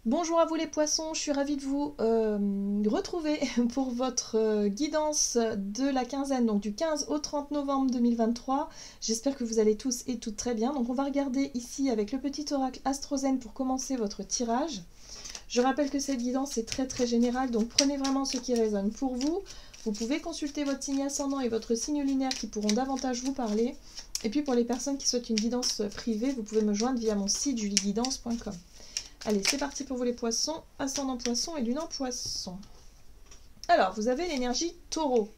Bonjour à vous les poissons, je suis ravie de vous retrouver pour votre guidance de la quinzaine, donc du 15 au 30 novembre 2023. J'espère que vous allez tous et toutes très bien. Donc on va regarder ici avec le petit oracle Astrozen pour commencer votre tirage. Je rappelle que cette guidance est très générale, donc prenez vraiment ce qui résonne pour vous. Vous pouvez consulter votre signe ascendant et votre signe lunaire qui pourront davantage vous parler. Et puis pour les personnes qui souhaitent une guidance privée, vous pouvez me joindre via mon site julieguidance.com. Allez, c'est parti pour vous les poissons, ascendant poisson et lune en poisson. Alors, vous avez l'énergie taureau.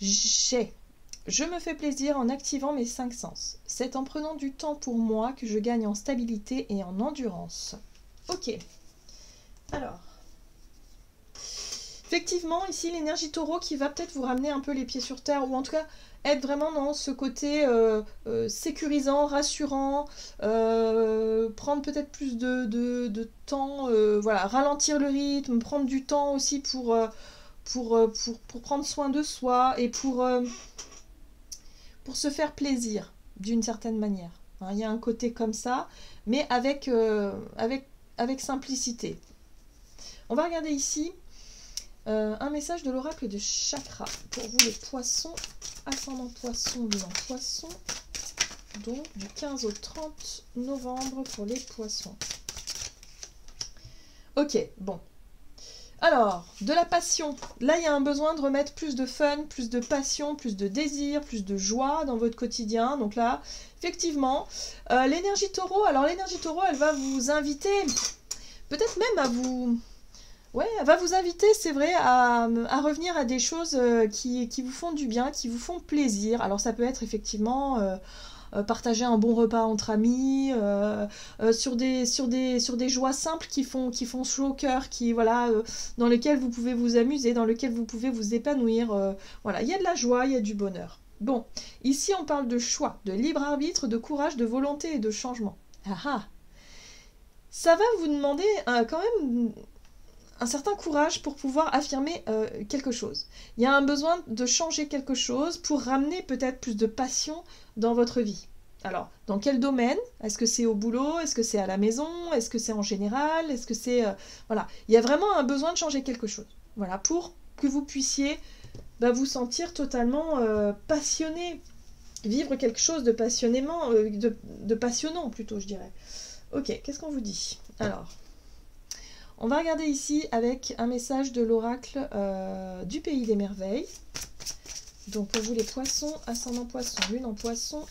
Je me fais plaisir en activant mes 5 sens. C'est en prenant du temps pour moi que je gagne en stabilité et en endurance. Ok. Alors, effectivement, ici, l'énergie taureau qui va peut-être vous ramener un peu les pieds sur terre, ou en tout cas être vraiment dans ce côté sécurisant, rassurant, prendre peut-être plus de temps, voilà, ralentir le rythme, prendre du temps aussi pour prendre soin de soi et pour se faire plaisir d'une certaine manière. Hein, il y a un côté comme ça, mais avec simplicité. On va regarder ici un message de l'oracle de chakra pour vous les poissons, ascendant poisson, lune en poisson, donc du 15 au 30 novembre pour les poissons. Ok, bon. Alors, de la passion. Là, il y a un besoin de remettre plus de fun, plus de passion, plus de désir, plus de joie dans votre quotidien. Donc là, effectivement, l'énergie taureau, alors l'énergie taureau, elle va vous inviter, peut-être même à vous... Ouais, elle va vous inviter, c'est vrai, à revenir à des choses qui vous font du bien, qui vous font plaisir. Alors ça peut être effectivement partager un bon repas entre amis, sur des joies simples qui font chaud au cœur, voilà, dans lesquelles vous pouvez vous amuser, dans lesquelles vous pouvez vous épanouir. Voilà, il y a de la joie, il y a du bonheur. Bon, ici on parle de choix, de libre arbitre, de courage, de volonté et de changement. Ah ah. Ça va vous demander quand même un certain courage pour pouvoir affirmer quelque chose. Il y a un besoin de changer quelque chose pour ramener peut-être plus de passion dans votre vie. Alors, dans quel domaine? Est-ce que c'est au boulot? Est-ce que c'est à la maison? Est-ce que c'est en général? Est-ce que c'est... Voilà, il y a vraiment un besoin de changer quelque chose. Voilà, pour que vous puissiez vous sentir totalement passionné, vivre quelque chose de passionnément, de passionnant plutôt, je dirais. Ok, qu'est-ce qu'on vous dit? Alors... On va regarder ici avec un message de l'oracle du pays des merveilles. Donc pour vous les poissons, ascendant poisson, lune en poisson,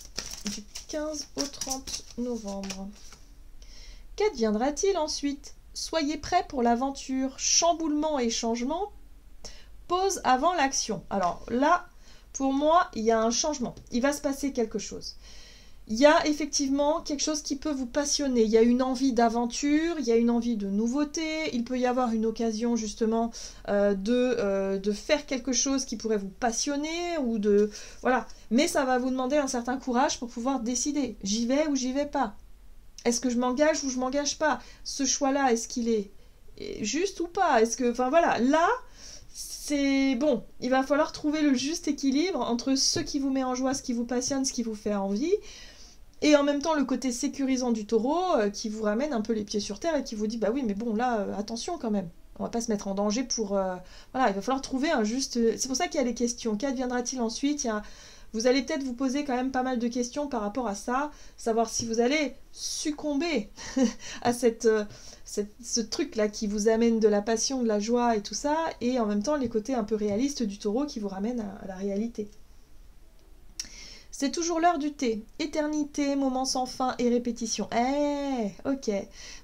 du 15 au 30 novembre. Qu'adviendra-t-il ensuite? Soyez prêts pour l'aventure, chamboulement et changement, pause avant l'action. Alors là, pour moi, il y a un changement, il va se passer quelque chose. Il y a effectivement quelque chose qui peut vous passionner. Il y a une envie d'aventure, il y a une envie de nouveauté, il peut y avoir une occasion justement de faire quelque chose qui pourrait vous passionner ou de... Voilà. Mais ça va vous demander un certain courage pour pouvoir décider. J'y vais ou j'y vais pas? Est-ce que je m'engage ou je m'engage pas? Ce choix-là, est-ce qu'il est juste ou pas? Est-ce que... Enfin voilà, là... C'est bon, il va falloir trouver le juste équilibre entre ce qui vous met en joie, ce qui vous passionne, ce qui vous fait envie, et en même temps le côté sécurisant du taureau qui vous ramène un peu les pieds sur terre et qui vous dit bah oui mais bon là attention quand même, on va pas se mettre en danger pour... Voilà, il va falloir trouver un juste... C'est pour ça qu'il y a les questions. Qu'adviendra-t-il ensuite? Vous allez peut-être vous poser quand même pas mal de questions par rapport à ça, savoir si vous allez succomber à ce truc-là qui vous amène de la passion, de la joie et tout ça, et en même temps les côtés un peu réalistes du taureau qui vous ramènent à la réalité. C'est toujours l'heure du thé. Éternité, moment sans fin et répétition. Ok.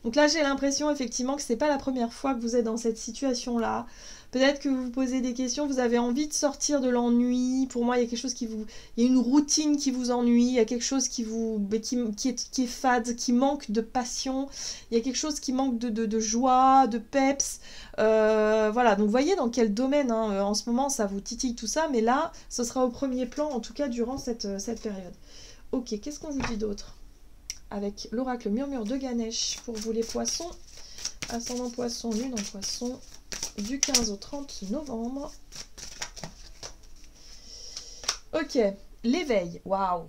Donc là, j'ai l'impression effectivement que c'est pas la première fois que vous êtes dans cette situation-là. Peut-être que vous vous posez des questions, vous avez envie de sortir de l'ennui. Pour moi, il y a quelque chose il y a une routine qui vous ennuie, il y a quelque chose qui est fade, qui manque de passion, il y a quelque chose qui manque de joie, de peps. Voilà, donc voyez dans quel domaine, hein, en ce moment, ça vous titille tout ça, mais là, ce sera au premier plan, en tout cas, durant cette période. Ok, qu'est-ce qu'on vous dit d'autre? Avec l'oracle murmure de Ganesh pour vous les poissons, ascendant poisson, lune en poisson, du 15 au 30 novembre. Ok, l'éveil, waouh.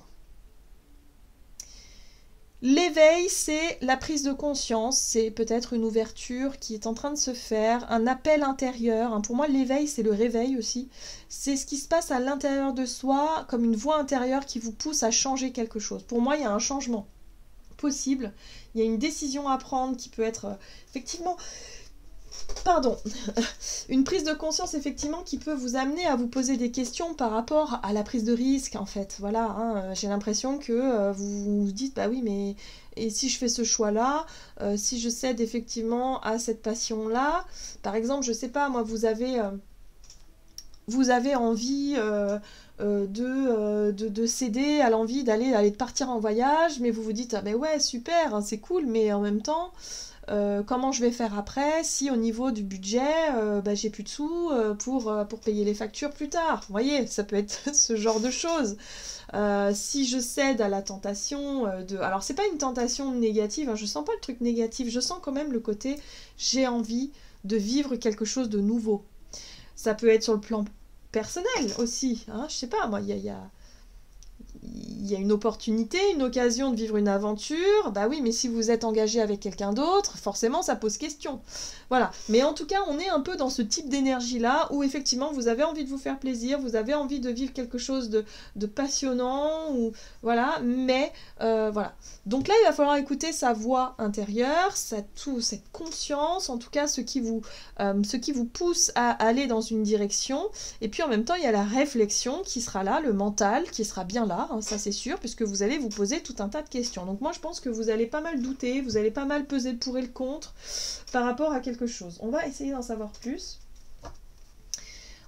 L'éveil, c'est la prise de conscience, c'est peut-être une ouverture qui est en train de se faire, un appel intérieur. Hein. Pour moi, l'éveil, c'est le réveil aussi. C'est ce qui se passe à l'intérieur de soi, comme une voix intérieure qui vous pousse à changer quelque chose. Pour moi, il y a un changement possible. Il y a une décision à prendre qui peut être effectivement... Pardon, une prise de conscience effectivement qui peut vous amener à vous poser des questions par rapport à la prise de risque en fait. Voilà, hein, j'ai l'impression que vous vous dites bah oui mais et si je fais ce choix-là, si je cède effectivement à cette passion-là, par exemple je sais pas moi vous avez envie de céder à l'envie d'aller partir en voyage, mais vous vous dites ah ben ouais super hein, c'est cool mais en même temps comment je vais faire après si au niveau du budget j'ai plus de sous pour payer les factures plus tard. Vous voyez, ça peut être ce genre de choses. Si je cède à la tentation de... Alors c'est pas une tentation négative, hein, je sens pas le truc négatif, je sens quand même le côté j'ai envie de vivre quelque chose de nouveau. Ça peut être sur le plan personnel aussi, hein, je sais pas, moi il y a une opportunité, une occasion de vivre une aventure, bah oui, mais si vous êtes engagé avec quelqu'un d'autre, forcément ça pose question. Voilà, mais en tout cas, on est un peu dans ce type d'énergie-là, où effectivement, vous avez envie de vous faire plaisir, vous avez envie de vivre quelque chose de passionnant, ou voilà, mais voilà. Donc là, il va falloir écouter sa voix intérieure, cette conscience, en tout cas, ce qui vous pousse à aller dans une direction, et puis en même temps, il y a la réflexion qui sera là, le mental qui sera bien là, hein, ça c'est sûr, puisque vous allez vous poser tout un tas de questions. Donc moi je pense que vous allez pas mal douter, vous allez pas mal peser le pour et le contre par rapport à quelque chose. On va essayer d'en savoir plus.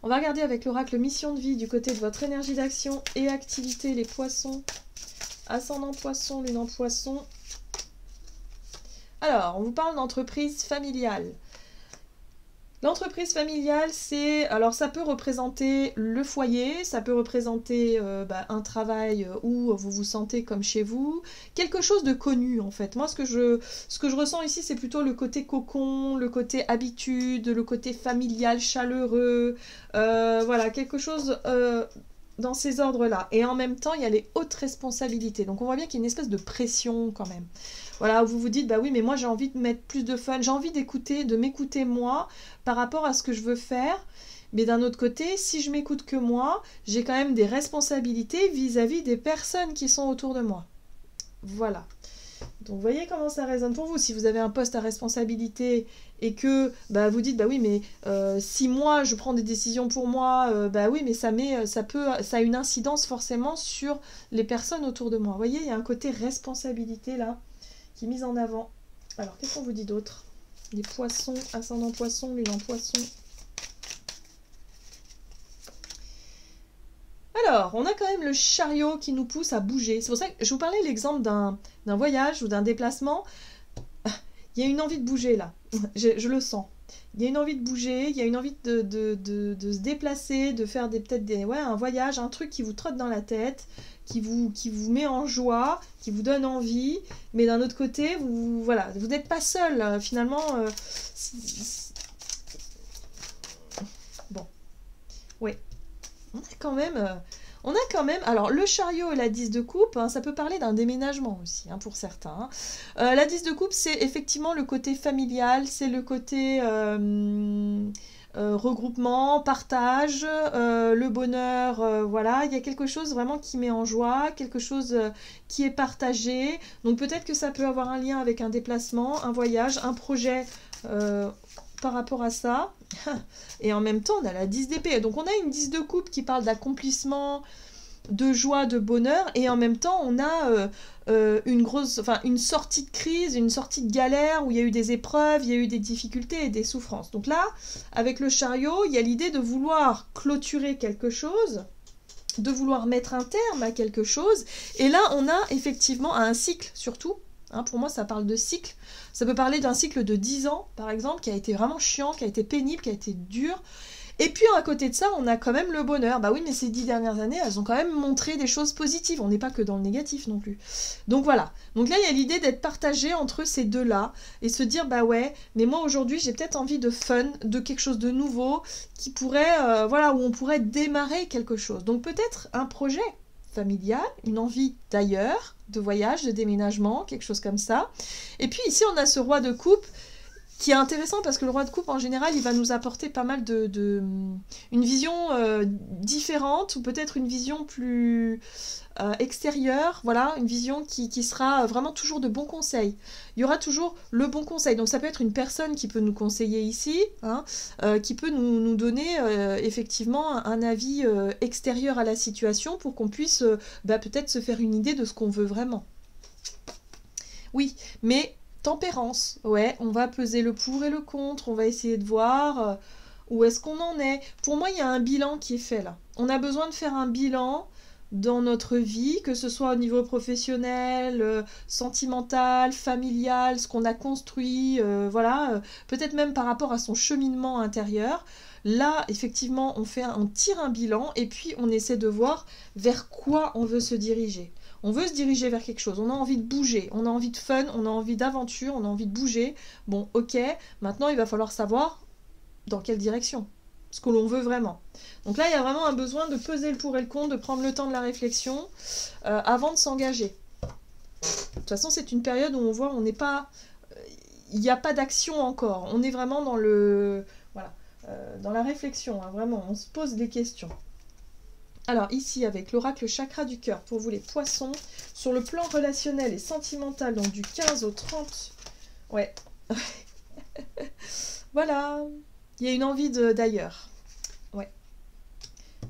On va regarder avec l'oracle mission de vie du côté de votre énergie d'action et activité, les poissons, ascendant poisson, lune en poisson. Alors, on vous parle d'entreprise familiale. L'entreprise familiale, alors ça peut représenter le foyer, ça peut représenter un travail où vous vous sentez comme chez vous, quelque chose de connu en fait. Moi, ce que je ressens ici, c'est plutôt le côté cocon, le côté habitude, le côté familial, chaleureux, voilà, quelque chose dans ces ordres-là. Et en même temps, il y a les hautes responsabilités. Donc on voit bien qu'il y a une espèce de pression quand même. Voilà, où vous vous dites, bah oui, mais moi j'ai envie de mettre plus de fun, j'ai envie de m'écouter moi par rapport à ce que je veux faire. Mais d'un autre côté, si je m'écoute que moi, j'ai quand même des responsabilités vis-à-vis des personnes qui sont autour de moi. Voilà. Donc vous voyez comment ça résonne pour vous. Si vous avez un poste à responsabilité et que vous dites bah oui mais si moi je prends des décisions pour moi, bah oui mais ça a une incidence forcément sur les personnes autour de moi. Vous voyez, il y a un côté responsabilité là qui est mise en avant. Alors qu'est-ce qu'on vous dit d'autre? Les poissons, ascendant poisson, lune en poisson. Alors, on a quand même le chariot qui nous pousse à bouger. C'est pour ça que je vous parlais l'exemple d'un voyage ou d'un déplacement. Il y a une envie de bouger là, je le sens. Il y a une envie de bouger, il y a une envie de se déplacer, de faire un voyage, un truc qui vous trotte dans la tête, qui vous met en joie, qui vous donne envie. Mais d'un autre côté, vous n'êtes pas seul finalement. Bon, oui. On a quand même, alors le chariot et la 10 de coupe, hein, ça peut parler d'un déménagement aussi, hein, pour certains. La 10 de coupe, c'est effectivement le côté familial, c'est le côté regroupement, partage, le bonheur, voilà. Il y a quelque chose vraiment qui met en joie, quelque chose qui est partagé. Donc peut-être que ça peut avoir un lien avec un déplacement, un voyage, un projet par rapport à ça. Et en même temps, on a la 10 d'épée. Donc on a une 10 de coupe qui parle d'accomplissement, de joie, de bonheur. Et en même temps, on a une sortie de crise, une sortie de galère où il y a eu des épreuves, il y a eu des difficultés et des souffrances. Donc là, avec le chariot, il y a l'idée de vouloir clôturer quelque chose, de vouloir mettre un terme à quelque chose. Et là, on a effectivement un cycle surtout. Hein, pour moi, ça parle de cycle. Ça peut parler d'un cycle de 10 ans, par exemple, qui a été vraiment chiant, qui a été pénible, qui a été dur. Et puis, à côté de ça, on a quand même le bonheur. Bah oui, mais ces 10 dernières années, elles ont quand même montré des choses positives. On n'est pas que dans le négatif non plus. Donc voilà. Donc là, il y a l'idée d'être partagé entre ces deux-là et se dire, bah ouais, mais moi aujourd'hui, j'ai peut-être envie de fun, de quelque chose de nouveau, qui pourrait, où on pourrait démarrer quelque chose. Donc peut-être un projet, familiale, une envie d'ailleurs, de voyage, de déménagement, quelque chose comme ça. Et puis ici, on a ce roi de coupe qui est intéressant parce que le roi de coupe, en général, il va nous apporter pas mal une vision différente ou peut-être une vision plus extérieure, voilà, une vision qui sera vraiment toujours de bons conseils. Il y aura toujours le bon conseil. Donc ça peut être une personne qui peut nous conseiller ici, hein, qui peut nous donner effectivement un avis extérieur à la situation pour qu'on puisse peut-être se faire une idée de ce qu'on veut vraiment. Oui, mais tempérance, ouais, on va peser le pour et le contre, on va essayer de voir où est-ce qu'on en est. Pour moi, il y a un bilan qui est fait là. On a besoin de faire un bilan dans notre vie, que ce soit au niveau professionnel, sentimental, familial, ce qu'on a construit, voilà, peut-être même par rapport à son cheminement intérieur. Là, effectivement, on tire un bilan et puis on essaie de voir vers quoi on veut se diriger. On veut se diriger vers quelque chose, on a envie de bouger, on a envie de fun, on a envie d'aventure, on a envie de bouger. Bon, ok, maintenant il va falloir savoir dans quelle direction, ce que l'on veut vraiment. Donc là, il y a vraiment un besoin de peser le pour et le contre, de prendre le temps de la réflexion avant de s'engager. De toute façon, c'est une période où on voit, on n'est pas... Il n'y a pas d'action encore, on est vraiment dans le... Voilà, dans la réflexion, hein, vraiment, on se pose des questions. Alors ici, avec l'oracle chakra du cœur, pour vous les poissons, sur le plan relationnel et sentimental, donc du 15 au 30, ouais, voilà, il y a une envie d'ailleurs, ouais.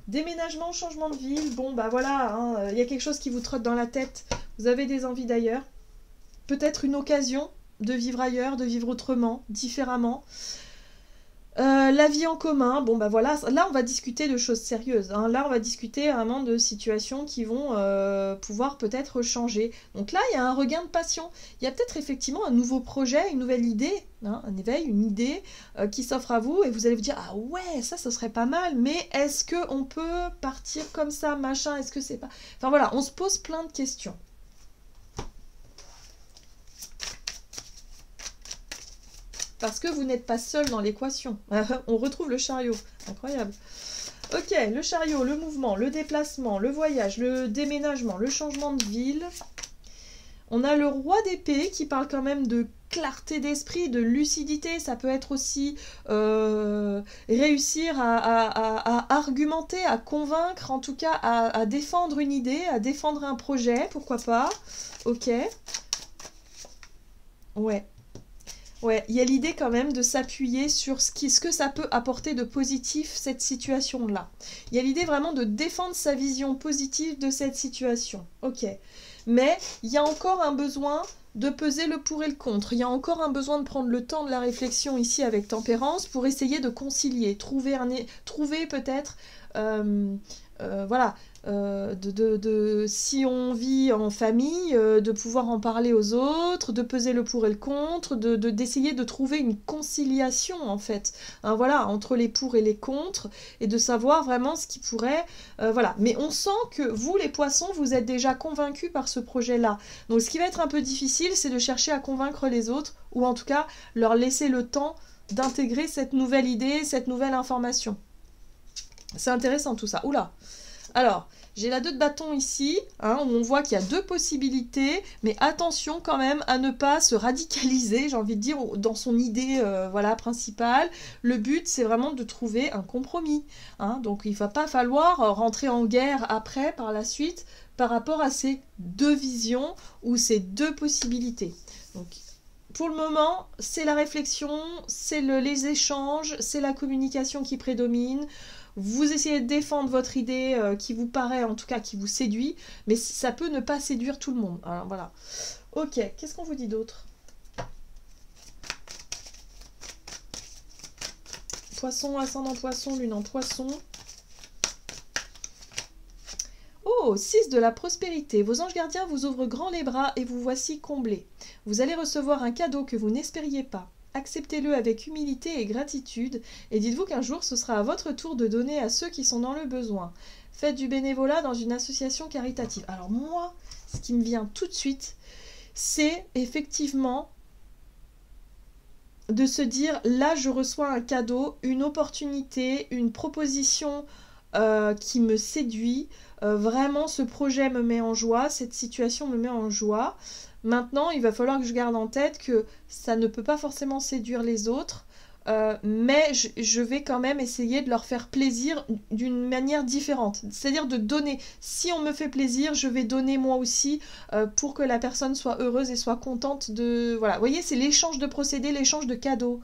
Déménagement, changement de ville, bon bah voilà, hein, il y a quelque chose qui vous trotte dans la tête, vous avez des envies d'ailleurs, peut-être une occasion de vivre ailleurs, de vivre autrement, différemment. La vie en commun, bon bah voilà, là on va discuter de choses sérieuses, hein. Là on va discuter vraiment de situations qui vont pouvoir peut-être changer. Donc là il y a un regain de passion, il y a peut-être effectivement un nouveau projet, une nouvelle idée, hein, un éveil, une idée qui s'offre à vous et vous allez vous dire ah ouais ça serait pas mal, mais est-ce qu'on peut partir comme ça, machin, est-ce que c'est pas... Enfin voilà, on se pose plein de questions. Parce que vous n'êtes pas seul dans l'équation. On retrouve le chariot. Incroyable. Ok, le chariot, le mouvement, le déplacement, le voyage, le déménagement, le changement de ville. On a le roi d'épée qui parle quand même de clarté d'esprit, de lucidité. Ça peut être aussi réussir à argumenter, à convaincre, en tout cas à défendre une idée, à défendre un projet, pourquoi pas. Ok. Ouais. Ouais, il y a l'idée quand même de s'appuyer sur ce que ça peut apporter de positif, cette situation-là. Il y a l'idée vraiment de défendre sa vision positive de cette situation. Ok. Mais il y a encore un besoin de peser le pour et le contre. Il y a encore un besoin de prendre le temps de la réflexion ici avec tempérance pour essayer de concilier, trouver peut-être... voilà, si on vit en famille, de pouvoir en parler aux autres, de peser le pour et le contre, d'essayer de trouver une conciliation en fait, hein, voilà, entre les pour et les contre, et de savoir vraiment ce qui pourrait, voilà. Mais on sent que vous, les poissons, vous êtes déjà convaincus par ce projet-là. Donc ce qui va être un peu difficile, c'est de chercher à convaincre les autres, ou en tout cas leur laisser le temps d'intégrer cette nouvelle idée, cette nouvelle information. C'est intéressant tout ça. Oula. Alors, j'ai la 2 de bâton ici, hein, où on voit qu'il y a 2 possibilités, mais attention quand même à ne pas se radicaliser, j'ai envie de dire, dans son idée voilà, principale. Le but, c'est vraiment de trouver un compromis, hein. Donc il ne va pas falloir rentrer en guerre après, par la suite, par rapport à ces 2 visions ou ces 2 possibilités. Donc, pour le moment, c'est la réflexion, c'est les échanges, c'est la communication qui prédomine. Vous essayez de défendre votre idée qui vous paraît, en tout cas qui vous séduit, mais ça peut ne pas séduire tout le monde. Alors voilà. Ok, qu'est-ce qu'on vous dit d'autre? Poisson, ascendant poisson, lune en poisson. Oh, 6 de la prospérité. Vos anges gardiens vous ouvrent grand les bras et vous voici comblés. Vous allez recevoir un cadeau que vous n'espériez pas. Acceptez-le avec humilité et gratitude et dites-vous qu'un jour ce sera à votre tour de donner à ceux qui sont dans le besoin. Faites du bénévolat dans une association caritative. Alors moi, ce qui me vient tout de suite, c'est effectivement de se dire là je reçois un cadeau, une opportunité, une proposition qui me séduit. Vraiment, ce projet me met en joie, cette situation me met en joie. Maintenant, il va falloir que je garde en tête que ça ne peut pas forcément séduire les autres, mais je vais quand même essayer de leur faire plaisir d'une manière différente. C'est-à-dire de donner. Si on me fait plaisir, je vais donner moi aussi pour que la personne soit heureuse et soit contente de... Voilà, vous voyez, c'est l'échange de procédés, l'échange de cadeaux.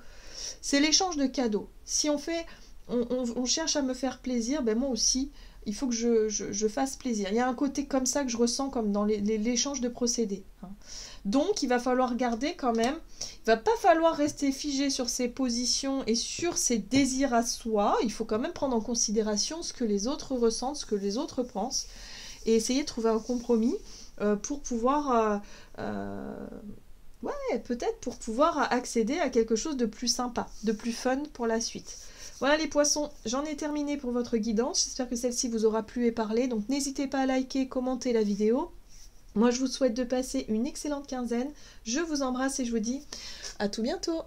C'est l'échange de cadeaux. Si on fait... On cherche à me faire plaisir, ben moi aussi, il faut que je fasse plaisir. Il y a un côté comme ça que je ressens comme dans l'échange de procédés. Hein. Donc, il va falloir garder quand même, il va pas falloir rester figé sur ses positions et sur ses désirs à soi. Il faut quand même prendre en considération ce que les autres ressentent, ce que les autres pensent, et essayer de trouver un compromis pour pouvoir, ouais, peut-être pour pouvoir accéder à quelque chose de plus sympa, de plus fun pour la suite. Voilà les poissons, j'en ai terminé pour votre guidance. J'espère que celle-ci vous aura plu et parlé. Donc n'hésitez pas à liker, commenter la vidéo. Moi je vous souhaite de passer une excellente quinzaine. Je vous embrasse et je vous dis à tout bientôt.